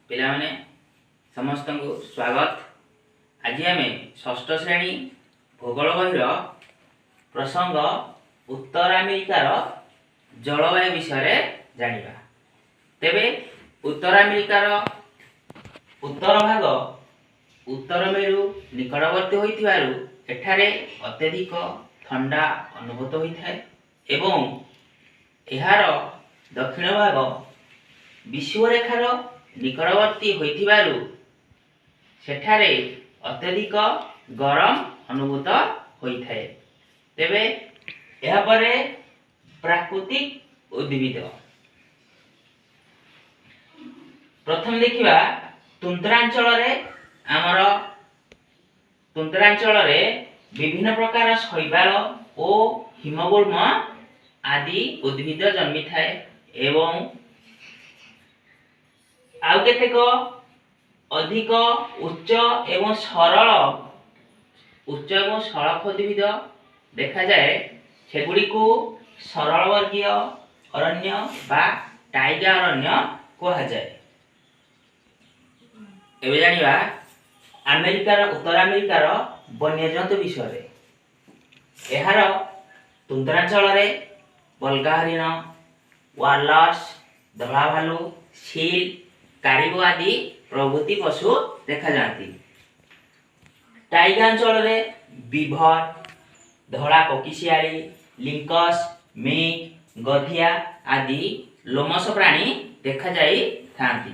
पिला माने समस्त को स्वागत। आज आम षष्ठ श्रेणी भूगोल बहिर प्रसंग उत्तर अमेरिकार जलवायु विषय जानिबा। तेबे उत्तर अमेरिकार उत्तर भाग उत्तर मेरु निकटवर्ती होइथिबारु एठारे अत्यधिक ठंडा अनुभूत होइथाय एवं एहार दक्षिण भाग विषुवरेखार निकटवर्ती होइथिबारु सेठारे अत्यधिक गरम अनुभूत होइथाय। तेबे एहा परे प्राकृतिक उद्भिद प्रथम देखिबा तुंद्रांचल रे आमर तुंद्रांचल रे विभिन्न प्रकार शैवाल और हिमगुल्म आदि उद्भिद जन्मी थाए एवं आउ केतेक अधिक उच्च एवं सरल उद्भिद देखा जाए सेगुड़ी को सरल वर्गीय अरण्य बा टाइगा अरण्य कहा जाए। एबे जानिबा अमेरिकार उत्तर अमेरिकार वन्यजंतु विषय। एहार तुंद्रांचल रे बल्गा हरिण, वालर्स, धला भालू, सील, कारिबो आदि प्रभृति पशु देखा जाती। टाइगा अंचल रे बीभर, धला कोकिशियाली, लिंकस, मिंक, गधिया आदि लोमस प्राणी देखा जाई थांती।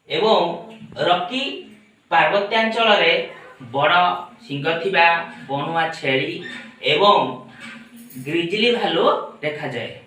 एवं रॉकी पार्वत्यांचल रे बड़ सिंह थिबा बनुआ छेली एवं ग्रिजली भालू देखा जाए।